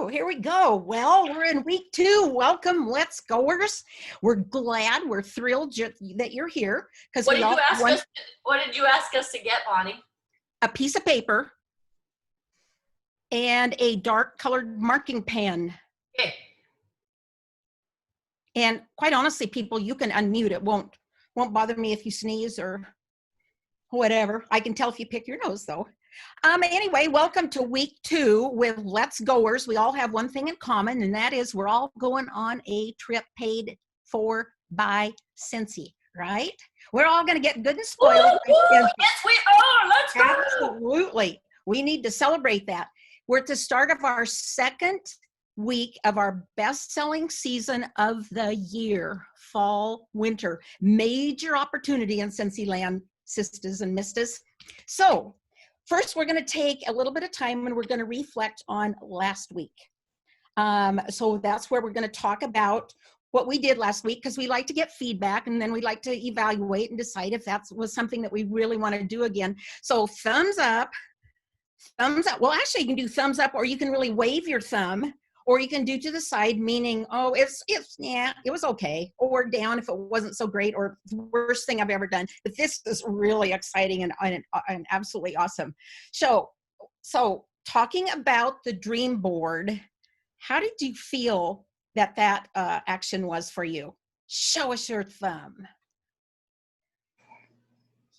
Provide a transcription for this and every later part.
Woo, here we go. Well, we're in week 2. Welcome, Let's Goers. We're glad, we're thrilled that you're here because What did you ask us to get, Bonnie? A piece of paper and a dark colored marking pen. Okay. And quite honestly, people, you can unmute. It won't bother me if you sneeze or whatever. I can tell if you pick your nose, though. Anyway, welcome to week 2 with Let's Goers. We all have one thing in common, and that is we're all going on a trip paid for by Cincy, right? We're all going to get good and spoiled. Yes, we are. Let's go. Absolutely. We need to celebrate that. We're at the start of our second week of our best-selling season of the year, fall, winter. Major opportunity in Cincy land, sisters and misters. So first, we're going to take a little bit of time and we're going to reflect on last week. So that's where we're going to talk about what we did last week, because we like to get feedback and then we like to evaluate and decide if that was something that we really want to do again. So thumbs up. Well, actually, you can do thumbs up, or you can really wave your thumb, or you can do to the side, meaning, oh, yeah, it was okay, or down if it wasn't so great, or the worst thing I've ever done. But this is really exciting and absolutely awesome. So talking about the dream board, how did you feel that action was for you? Show us your thumb.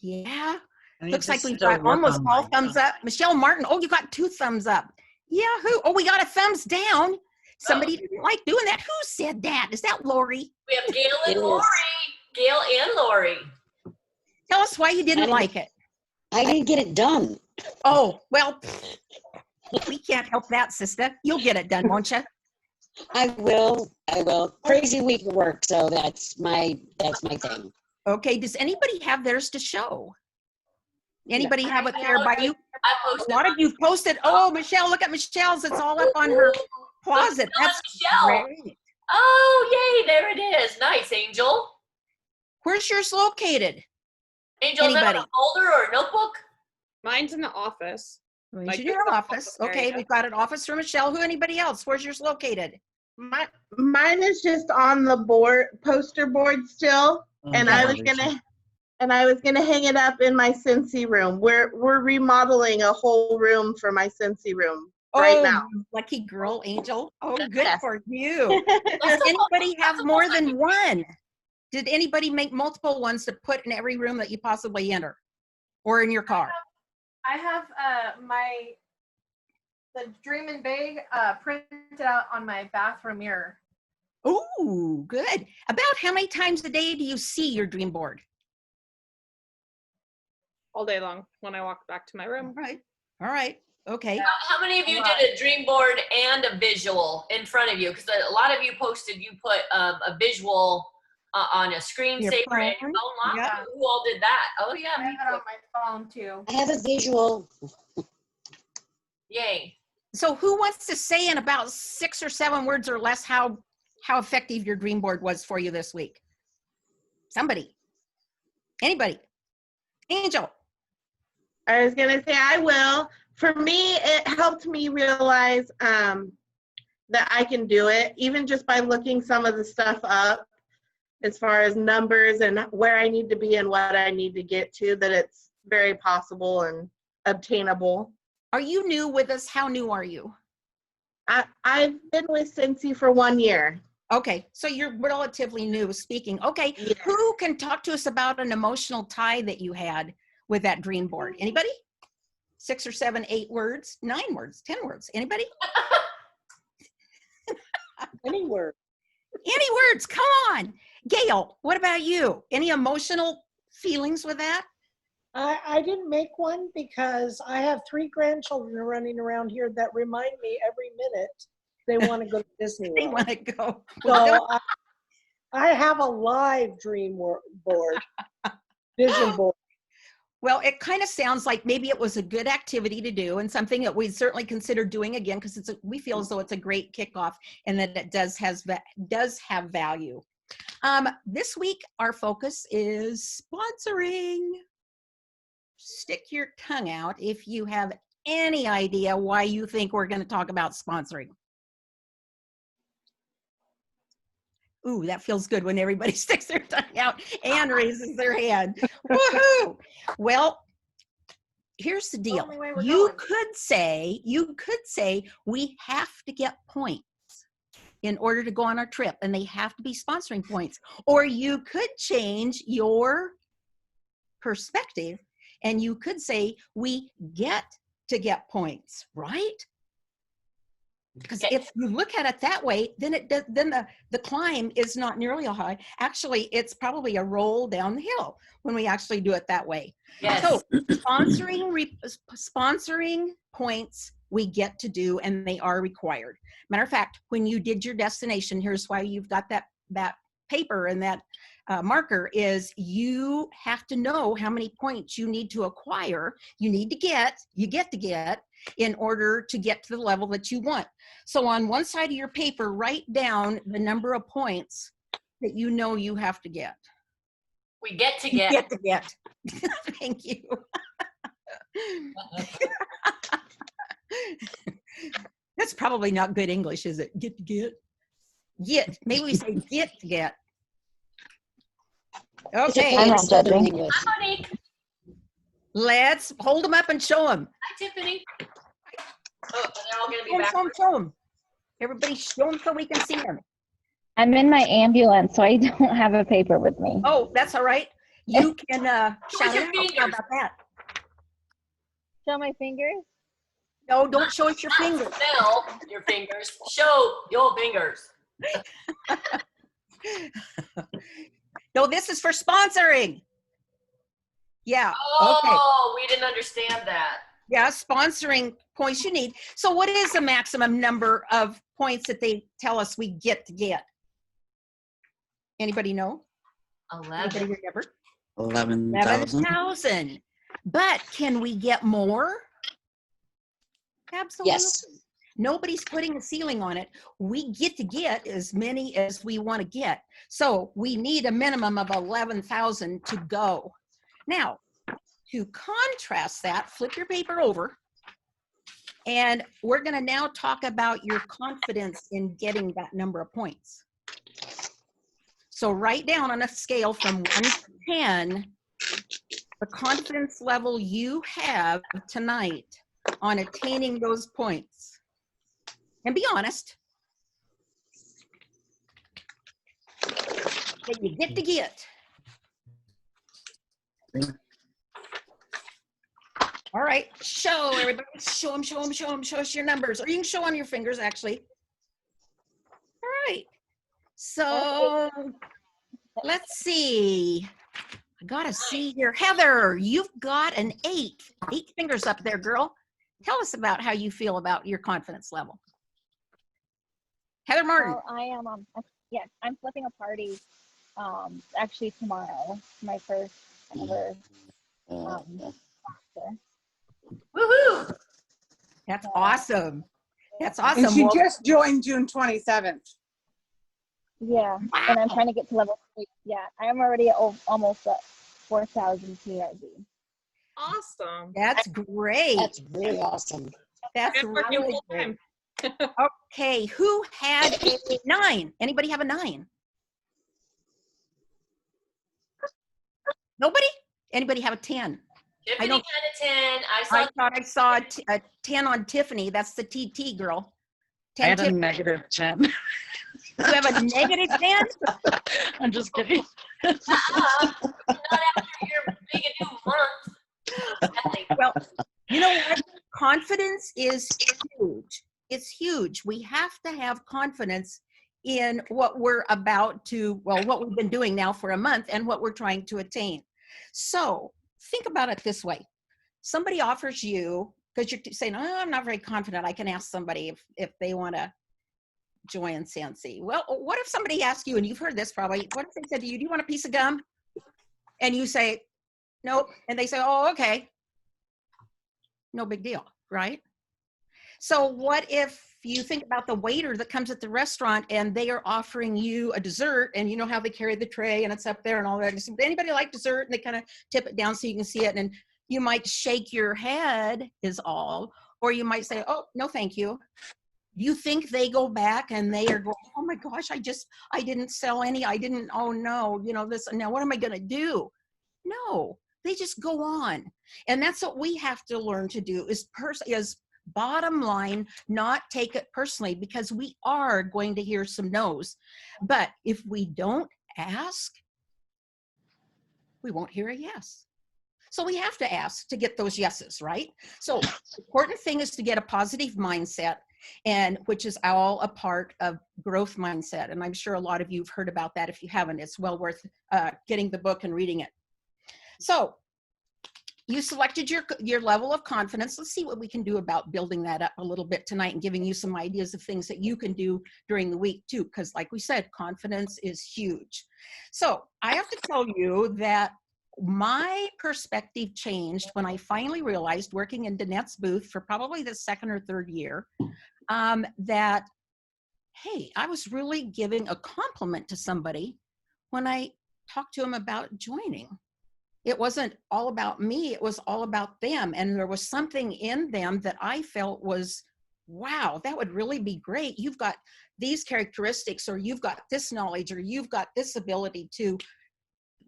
Yeah. Looks like we've got almost all thumbs up. Michelle Martin, oh, you got 2 thumbs up. Yahoo. Oh, we got a thumbs down. Somebody didn't like doing that. Who said that? Is that Lori? We have Gail and Lori. Gail and Lori. Tell us why you didn't like it. I didn't get it done. Oh, well, we can't help that, sister. You'll get it done, won't you? I will. Crazy week of work, so that's my thing. Okay, does anybody have theirs to show? Anybody have it there by you? I posted. A lot of you posted. Oh, Michelle, look at Michelle's. It's all up on her closet. That's Michelle. Great. Oh, yay, there it is. Nice, Angel. Where's yours located? Angel, is that in a folder or a notebook? Mine's in the office. Mine's in your office. Okay, we've got an office for Michelle. Who? Anybody else? Where's yours located? Mine is just on the poster board still, and I was gonna hang it up in my Cincy room. We're remodeling a whole room for my Cincy room right now. Lucky girl, Angel. Oh, good for you. Does anybody have more than one? Did anybody make multiple ones to put in every room that you possibly enter, or in your car? I have the Dreamin' Big printed out on my bathroom mirror. Ooh, good. About how many times a day do you see your dream board? All day long when I walk back to my room. All right. Okay. How many of you did a dream board and a visual in front of you? Because a lot of you posted you put a visual on a screensaver and your phone lock. Yep. Who all did that? Oh, yeah. I have it on my phone, too. I have a visual. Yay. So who wants to say in about 6 or 7 words or less how effective your dream board was for you this week? Somebody. Anybody? Angel. I was gonna say I will. For me, it helped me realize that I can do it, even just by looking some of the stuff up as far as numbers and where I need to be and what I need to get to, that it's very possible and obtainable. Are you new with us? How new are you? I've been with Cincy for 1 year. Okay, so you're relatively new speaking. Okay, Yeah. Who can talk to us about an emotional tie that you had with that dream board? Anybody? 6 or 7, 8 words, 9 words, 10 words. Anybody? Any word. Any words, come on. Gail, what about you? Any emotional feelings with that? I didn't make one because I have 3 grandchildren running around here that remind me every minute they want to go to Disney World. They want to go. So I have a live dream board, vision board. Well, it kind of sounds like maybe it was a good activity to do and something that we'd certainly consider doing again, because we feel as though it's a great kickoff and that it does have value. This week, our focus is sponsoring. Stick your tongue out if you have any idea why you think we're going to talk about sponsoring. Ooh, that feels good when everybody sticks their tongue out and raises their hand. Woohoo! Well, here's the deal. Only way we're You going. could say we have to get points in order to go on our trip, and they have to be sponsoring points. Or you could change your perspective and you could say we get to get points, right? Because if you look at it that way, then it does, then the climb is not nearly a high. Actually, it's probably a roll down the hill when we actually do it that way. Yes. So sponsoring points we get to do, and they are required. Matter of fact, when you did your destination, here's why you've got that paper and that marker is you have to know how many points you need to acquire, you get to get in order to get to the level that you want. So on one side of your paper, write down the number of points that you know you have to get. We get to get. Get to get. Thank you. That's probably not good English, is it? Get to get. Get. Maybe we say get to get. Okay. I'm not judging English. Hi, Monique. Let's hold them up and show them. Hi, Tiffany. Oh, they're all going to be Show back. them, show them. Everybody show them so we can see them. I'm in my ambulance, so I don't have a paper with me. Oh, that's all right. You can shout your it out. fingers. How about that? Show my fingers? No, don't show us your fingers. Smell your fingers. Show your fingers. No, this is for sponsoring. Yeah. Oh, we didn't understand that. Yeah, sponsoring points you need. So what is the maximum number of points that they tell us we get to get? Anybody know? 11. Anybody remember? 11,000. 11,000. But can we get more? Absolutely. Yes. Nobody's putting a ceiling on it. We get to get as many as we want to get. So we need a minimum of 11,000 to go. Now, to contrast that, flip your paper over. And we're going to now talk about your confidence in getting that number of points. So write down on a scale from 1 to 10, the confidence level you have tonight on attaining those points. And be honest. That you get to get. All right, show everybody, show them, show them, show them, show us your numbers. Or you can show on your fingers, actually. All right, so let's see. I gotta see here. Heather, you've got an 8. 8 fingers up there, girl. Tell us about how you feel about your confidence level. Heather Martin. Well, I am, yes, I'm flipping a party, actually tomorrow, my first ever, master. Woohoo! That's awesome. That's awesome. And she Well, just joined June 27th. Yeah, and I'm trying to get to level 3. Yeah, I'm already at almost at 4,000 PRV. Awesome. that's great. That's really awesome. That's Good working really full great. time. Okay, who had a 9? Anybody have a 9? Nobody? Anybody have a 10? Tiffany don't- had a 10. I thought I saw a 10 on Tiffany. That's the TT girl. I 10 had a Tiffany. negative 10. You have a negative 10? I'm just kidding. not after your big a new month. Well, you know what? Confidence is huge. It's huge. We have to have confidence in what we're about to, well, what we've been doing now for a month and what we're trying to attain. So think about it this way. Somebody offers you, because you're saying, oh, I'm not very confident. I can ask somebody if they want to join Sansi. Well, what if somebody asks you, and you've heard this probably, what if they said to you, do you want a piece of gum? And you say, nope. And they say, oh, okay. No big deal, right? So what if you think about the waiter that comes at the restaurant and they are offering you a dessert, and you know how they carry the tray and it's up there and all that. Does anybody like dessert? And they kind of tip it down so you can see it. And you might shake your head is all, or you might say, oh, no, thank you. You think they go back and they are going, oh my gosh, I didn't sell any. Oh no, this, now what am I going to do? No, they just go on. And that's what we have to learn to do is bottom line, not take it personally, because we are going to hear some no's. But if we don't ask, we won't hear a yes. So we have to ask to get those yeses, right? So the important thing is to get a positive mindset, and which is all a part of growth mindset. And I'm sure a lot of you have heard about that. If you haven't, it's well worth getting the book and reading it. So you selected your level of confidence. Let's see what we can do about building that up a little bit tonight and giving you some ideas of things that you can do during the week too, because like we said, confidence is huge. So I have to tell you that my perspective changed when I finally realized, working in Danette's booth for probably the second or third year, that, hey, I was really giving a compliment to somebody when I talked to them about joining. It wasn't all about me, it was all about them. And there was something in them that I felt was, wow, that would really be great. You've got these characteristics, or you've got this knowledge, or you've got this ability to,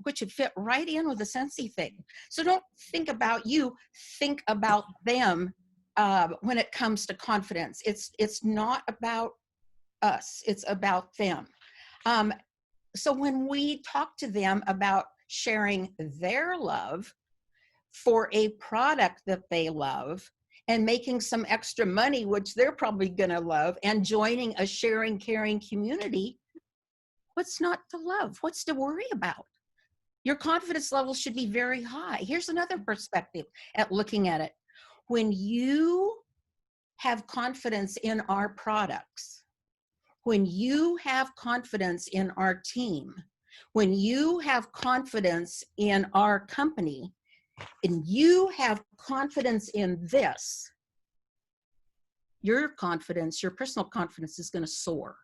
which would fit right in with the Sensi thing. So don't think about you, think about them when it comes to confidence. It's not about us, it's about them. So when we talk to them about sharing their love for a product that they love and making some extra money, which they're probably gonna love, and joining a sharing, caring community, what's not to love? What's to worry about? Your confidence level should be very high. Here's another perspective at looking at it. When you have confidence in our products, when you have confidence in our team, when you have confidence in our company, and you have confidence in this, your confidence, your personal confidence is going to soar.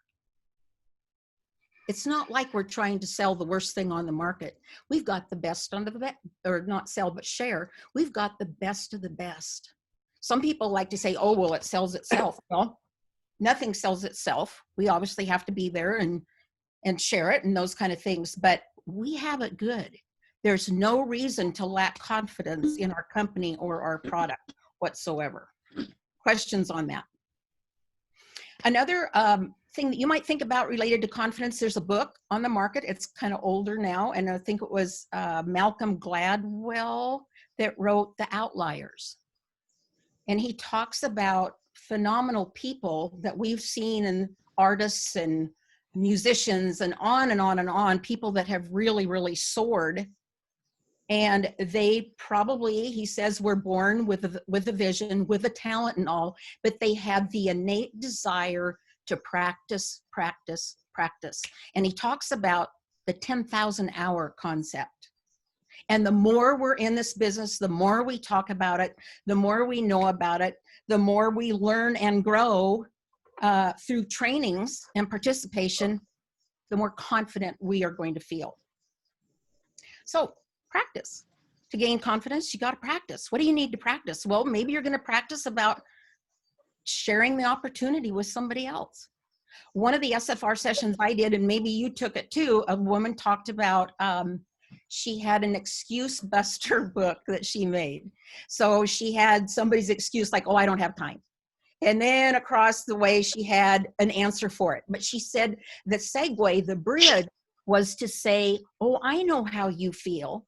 It's not like we're trying to sell the worst thing on the market. We've got the best on the, or not sell, but share. We've got the best of the best. Some people like to say, oh, well, it sells itself. Well, nothing sells itself. We obviously have to be there and share it and those kind of things, but we have it good. There's no reason to lack confidence in our company or our product whatsoever. Questions on that? Another thing that you might think about related to confidence, there's a book on the market. It's kind of older now, and I think it was Malcolm Gladwell that wrote The Outliers. And he talks about phenomenal people that we've seen, in artists and musicians and on and on and on, people that have really, really soared. And they probably, he says, were born with a vision, with a talent and all, but they had the innate desire to practice, practice, practice. And he talks about the 10,000 hour concept. And the more we're in this business, the more we talk about it, the more we know about it, the more we learn and grow through trainings and participation, the more confident we are going to feel. So practice. To gain confidence, you got to practice. What do you need to practice? Well, maybe you're going to practice about sharing the opportunity with somebody else. One of the SFR sessions I did, and maybe you took it too, a woman talked about, she had an excuse buster book that she made. So she had somebody's excuse like, oh, I don't have time. And then across the way, she had an answer for it. But she said the segue, the bridge, was to say, oh, I know how you feel.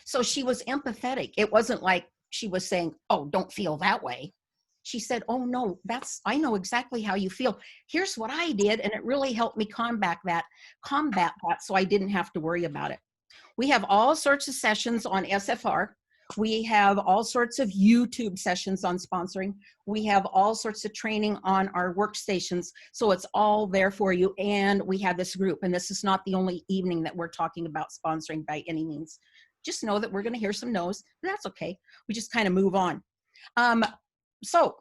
So she was empathetic. It wasn't like she was saying, oh, don't feel that way. She said, oh no, I know exactly how you feel. Here's what I did, and it really helped me combat that so I didn't have to worry about it. We have all sorts of sessions on SFR. We have all sorts of YouTube sessions on sponsoring. We have all sorts of training on our workstations. So it's all there for you. And we have this group, and this is not the only evening that we're talking about sponsoring by any means. Just know that we're going to hear some no's. That's okay. We just kind of move on. So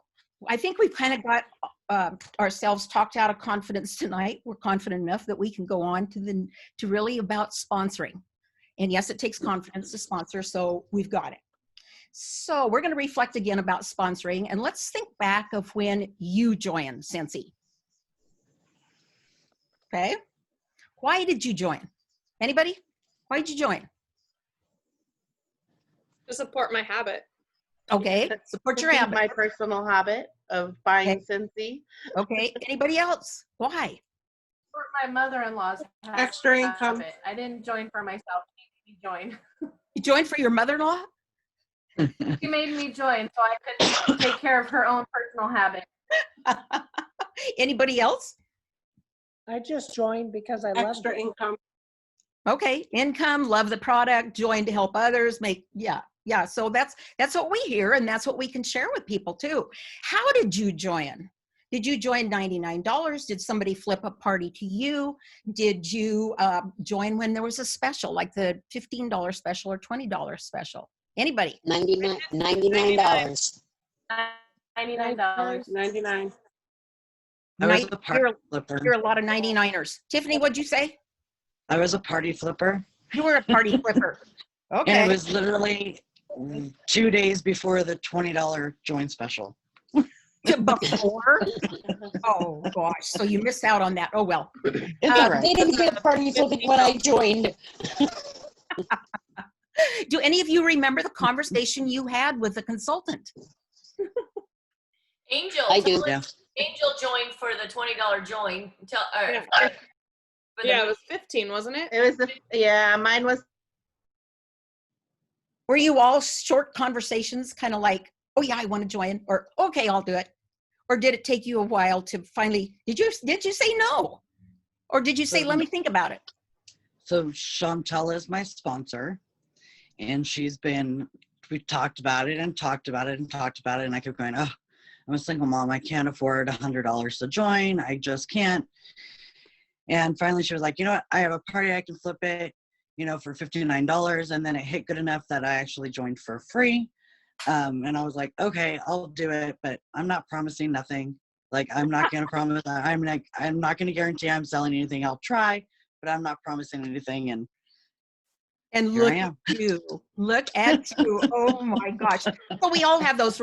I think we've kind of got ourselves talked out of confidence tonight. We're confident enough that we can go on to really about sponsoring. And yes, it takes confidence to sponsor, so we've got it. So we're going to reflect again about sponsoring, and let's think back of when you joined Scentsy. Okay. Why did you join? Anybody? Why did you join? To support my habit. Okay. Support your habit. My personal habit of buying Scentsy. Okay. Anybody else? Why? For my mother-in-law's Extra income. habit. I didn't join for myself. She joined. You joined for your mother-in-law? She made me join so I could take care of her own personal habit. Anybody else? I just joined because I love Extra income. Okay, income, love the product, join to help others, yeah. So that's what we hear, and that's what we can share with people too. How did you join? Did you join $99? Did somebody flip a party to you? Did you join when there was a special, like the $15 special or $20 special? Anybody? $99. $99. 99. I was a party flipper. You're a lot of 99ers. Tiffany, what'd you say? I was a party flipper. You were a party flipper. Okay. And it was literally 2 days before the $20 join special. Before? Oh gosh, so you missed out on that. Oh well. They didn't get party flipping when I joined. Do any of you remember the conversation you had with the consultant? Angel. I do. Yeah. Angel joined for the $20 join. Yeah, it was 15, wasn't it? It was mine was. Were you all short conversations, kind of like, oh yeah, I want to join, or okay, I'll do it? Or did it take you a while to finally, did you say no? Or did you say, let me think about it? So Chantal is my sponsor, and we talked about it and talked about it and talked about it, and I kept going, oh, I'm a single mom. I can't afford $100 to join. I just can't. And finally she was like, you know what? I have a party. I can flip it, for $59. And then it hit good enough that I actually joined for free. And I was like, okay, I'll do it, but I'm not promising nothing. Like, I'm not going to promise. I'm not going to guarantee I'm selling anything. I'll try, but I'm not promising anything. And look at you. Look at you. Oh my gosh. Well, we all have those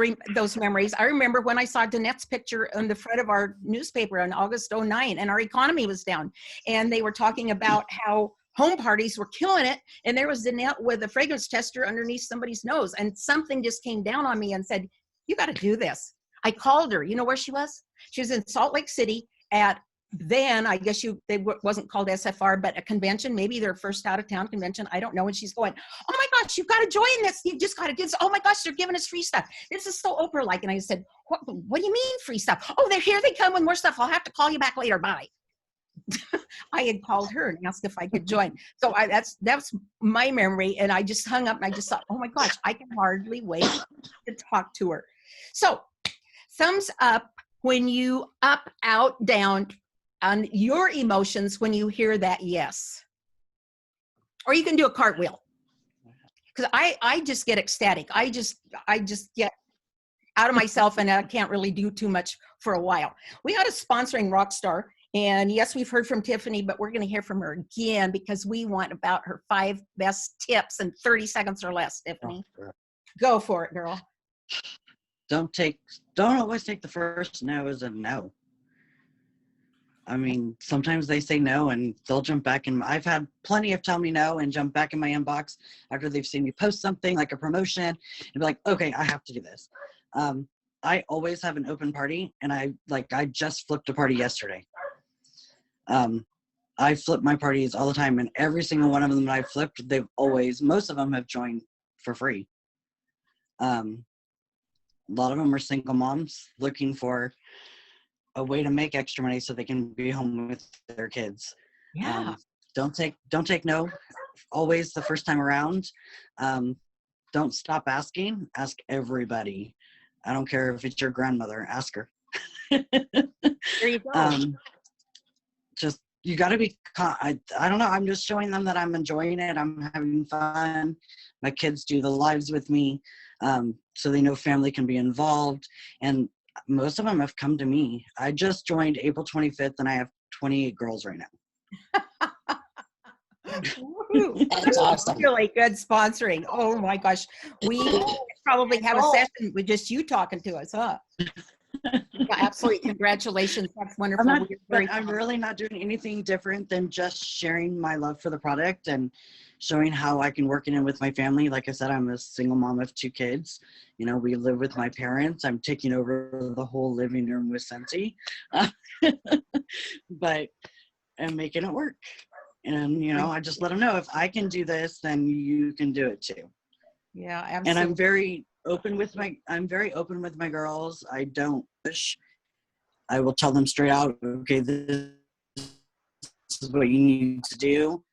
memories. I remember when I saw Danette's picture on the front of our newspaper on August 09, and our economy was down. And they were talking about how home parties were killing it. And there was Danette with a fragrance tester underneath somebody's nose. And something just came down on me and said, you got to do this. I called her. You know where she was? She was in Salt Lake City at then, I guess they wasn't called SFR, but a convention, maybe their first out of town convention. I don't know. And she's going, oh my gosh, you've got to join this. You just got to do this. Oh my gosh, they're giving us free stuff. This is so Oprah-like. And I said, what do you mean free stuff? Oh, here they come with more stuff. I'll have to call you back later. Bye. I had called her and asked if I could join. So that's my memory. And I just hung up and I just thought, oh my gosh, I can hardly wait to talk to her. So thumbs up when you up, out, down on your emotions when you hear that yes. Or you can do a cartwheel. Because I just get ecstatic. I just get out of myself and I can't really do too much for a while. We had a sponsoring rock star. And yes, we've heard from Tiffany, but we're going to hear from her again because we want about her 5 best tips in 30 seconds or less, Tiffany. Oh, go for it, girl. Don't always take the first no as a no. I mean, sometimes they say no and they'll jump back, and I've had plenty of tell me no and jump back in my inbox after they've seen me post something like a promotion and be like, okay, I have to do this. I always have an open party, and I just flipped a party yesterday. I flip my parties all the time, and every single one of them that I've flipped, most of them have joined for free. A lot of them are single moms looking for a way to make extra money so they can be home with their kids. Yeah. Don't take no always the first time around. Don't stop asking. Ask everybody. I don't care if it's your grandmother, ask her. There you go. You got to be, I don't know. I'm just showing them that I'm enjoying it. I'm having fun. My kids do the lives with me. So they know family can be involved. And most of them have come to me. I just joined April 25th and I have 28 girls right now. That's awesome. Really good sponsoring. Oh my gosh. We probably have a session with just you talking to us, huh? Yeah, absolutely. Congratulations. That's wonderful. I'm really not doing anything different than just sharing my love for the product and showing how I can work it in with my family. Like I said, I'm a single mom of 2 kids. You know, we live with my parents. I'm taking over the whole living room with Scentsy. But I'm making it work. And, you know, I just let them know if I can do this, then you can do it too. Yeah, absolutely. And I'm very open with my girls. I don't push. I will tell them straight out, okay, this is what you need to do.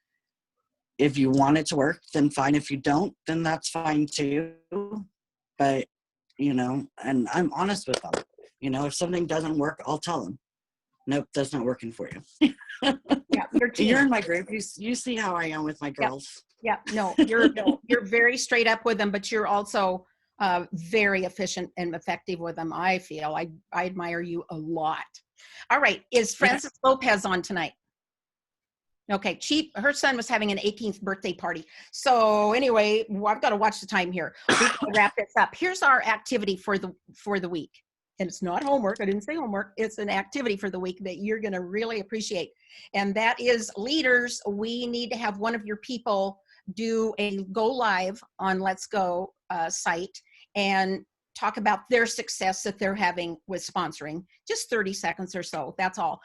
If you want it to work, then fine. If you don't, then that's fine too. But, you know, and I'm honest with them. You know, if something doesn't work, I'll tell them, nope, that's not working for you. Yeah, you're in my group. You see how I am with my girls. Yeah, no, you're very straight up with them, but you're also very efficient and effective with them. I feel I admire you a lot. All right, is Francis Lopez on tonight? Okay, her son was having an 18th birthday party. So anyway, I've got to watch the time here. We can wrap this up. Here's our activity for the week. And it's not homework. I didn't say homework. It's an activity for the week that you're going to really appreciate. And that is, leaders, we need to have one of your people do a go live on Let's Go site and talk about their success that they're having with sponsoring. Just 30 seconds or so. That's all.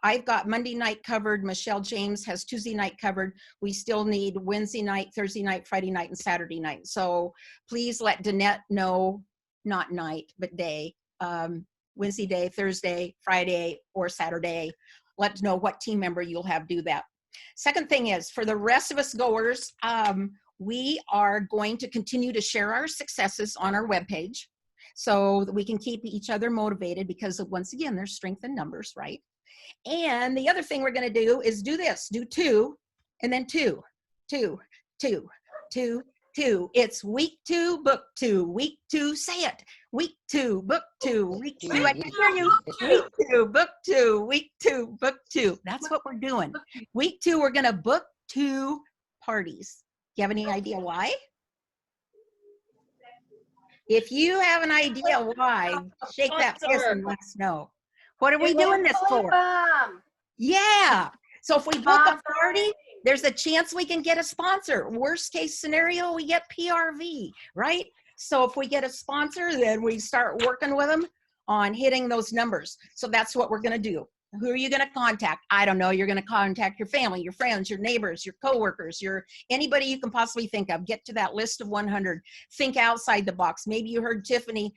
I've got Monday night covered. Michelle James has Tuesday night covered. We still need Wednesday night, Thursday night, Friday night, and Saturday night. So please let Danette know, not night, but day, Wednesday day, Thursday, Friday, or Saturday. Let us know what team member you'll have do that. Second thing is, for the rest of us goers, we are going to continue to share our successes on our webpage so that we can keep each other motivated, because once again, there's strength in numbers, right? And the other thing we're going to do is do 2 and then 2, 2, 2, 2, 2. It's week 2, book 2, week 2, say it. Week 2, book 2, week 2. I can hear you. Week 2, book 2, week 2, book 2. That's what we're doing. Week 2, we're going to book 2 parties. Do you have any idea why? If you have an idea why, shake that fist and let us know. What are we doing this for? Yeah. So if we book a party, there's a chance we can get a sponsor. Worst case scenario, we get PRV, right? So if we get a sponsor, then we start working with them on hitting those numbers. So that's what we're going to do. Who are you going to contact? I don't know. You're going to contact your family, your friends, your neighbors, your coworkers, anybody you can possibly think of. Get to that list of 100. Think outside the box. Maybe you heard Tiffany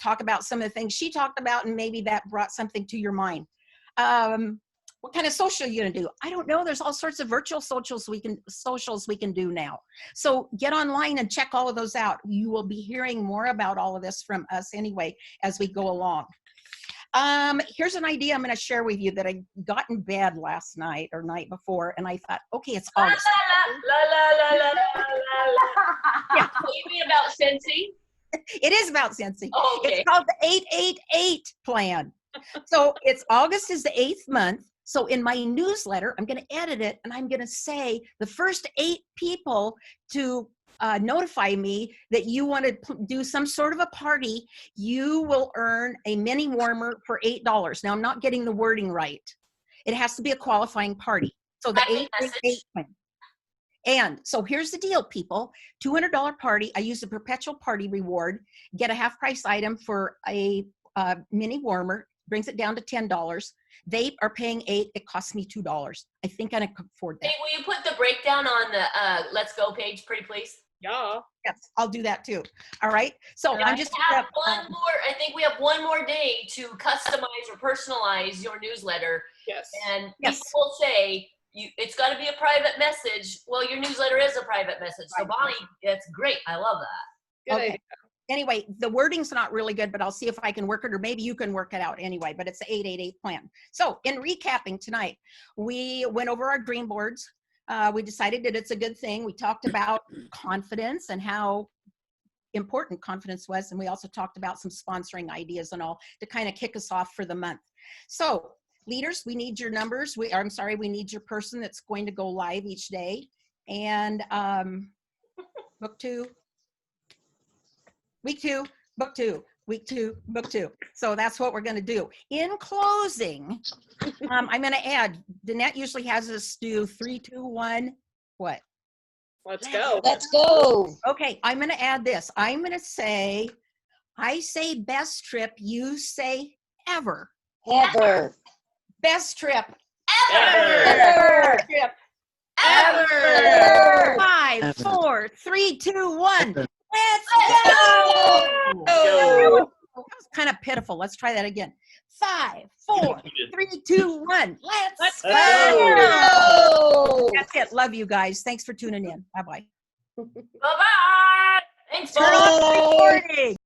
talk about some of the things she talked about, and maybe that brought something to your mind. What kind of social are you going to do? I don't know. There's all sorts of virtual socials we can do now. So get online and check all of those out. You will be hearing more about all of this from us anyway as we go along. Here's an idea I'm going to share with you that I got in bed last night or night before, and I thought, okay, it's August. Yeah. You mean about Scentsy? It is about Scentsy. Oh, okay. It's called the 888 plan. So it's August is the 8th month. So in my newsletter, I'm going to edit it, and I'm going to say the first 8 people to notify me that you want to do some sort of a party, you will earn a mini warmer for $8. Now, I'm not getting the wording right. It has to be a qualifying party. So the 888 plan. And so here's the deal, people. $200 party. I use a perpetual party reward. Get a half price item for a mini warmer. Brings it down to $10. They are paying $8. It costs me $2. I think I can afford that. Hey, will you put the breakdown on the Let's Go page, pretty please? Yeah. Yes, I'll do that too. All right. So And I'm just have one more. I think we have one more day to customize or personalize your newsletter. Yes. And people will say, it's got to be a private message. Well, your newsletter is a private message. So Bonnie, that's great. I love that. Good idea. Anyway, the wording's not really good, but I'll see if I can work it, or maybe you can work it out anyway, but it's the 888 plan. So in recapping tonight, we went over our dream boards. We decided that it's a good thing. We talked about confidence and how important confidence was. And we also talked about some sponsoring ideas and all to kind of kick us off for the month. So leaders, we need your numbers. We need your person that's going to go live each day. And book 2. Week 2, book 2. Week 2, book 2. So that's what we're going to do. In closing, I'm going to add, Danette usually has us do 3, 2, 1. What? Let's go. Let's go. Okay, I'm going to add this. I'm going to say, I say best trip, you say ever. Ever. Best trip. Ever. Trip. Ever. 5, 4, 3, 2, 1. Let's Let's go. go. That was kind of pitiful. Let's try that again. 5, 4, 3, 2, 1. Let's go. Go. That's it. Love you guys. Thanks for tuning in. Bye-bye. Bye-bye. Thanks, Bye. Recording.